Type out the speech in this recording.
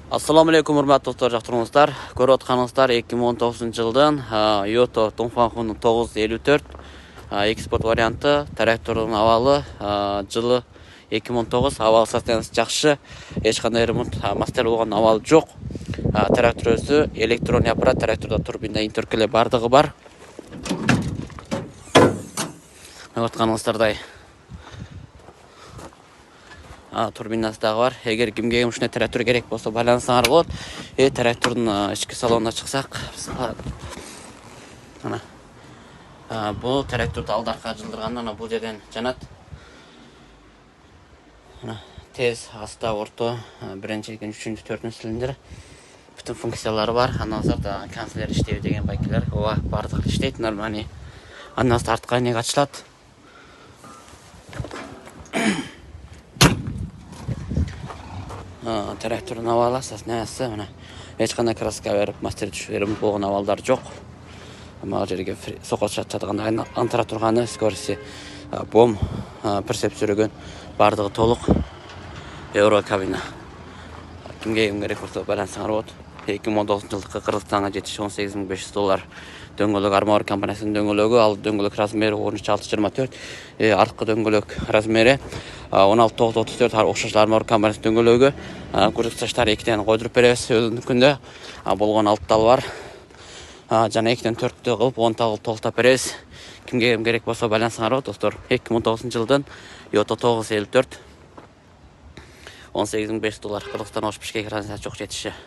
Ассаламу алейкум, урматтуу достор, жактырыңыздар. Көрүп атканыңыздар 2019 жылдын Yota Dongfang 954 экспорт варианты трактордун абалы жылы 2019, абал состояниясы жакшы, эч кандай ремонт мастер болгон абал жок. Трактор өзү электронный аппарат, трактордо турбина, интеркеле бардыгы бар. Көрүп атканыңыздардай турбинасы дагы бар. Эгер кимге ушундай трактор керек болсо байлансаңар болот. Трактордун ички салонуна чыксак, мына бул тракторду алдарка жылдырганда мына бул жерден жанат. Мына тез, аста, орто, биринчи, экинчи, үчүнчү, төртүнчү цилиндр бүтүн функциялары бар. Андан соң канцлер иштеби деген байкелер, ооба бардыгы иштейт нормально. Андан соң артка эмне ачылат. Трактордун абалы состояниясы мына эч кандай краска берип мастер ремонт болгон абалдар жок. Мына жерге сокол чатчатганда антыра турганы, скорости бом, прицеп сүрөгөн, бардыгы толук. Евро кабина. Кимге керек болсо байлансаңар болот. 2019 жылдыкы Кыргызстанга жетиш $18,500 дөңгөлөк армор компаниясынын дөңгөлөгү, ал дөңгөлөк размери 13,624, арткы дөңгөлөк размери 16,934, окшош армор компаниясынын дөңгөлөгү. Курчук таштары 2ден койдуруп беребиз өзүнүкүндө. Болгон 6 тал бар. Жана 2ден 4тө кылып 10 тал толуктап беребиз. Кимге керек болсо байлансаңар болот достор. 2019 жылдын Yota 954 $18,500 Кыргызстан Ош Бишкек разницасы жок жетиши.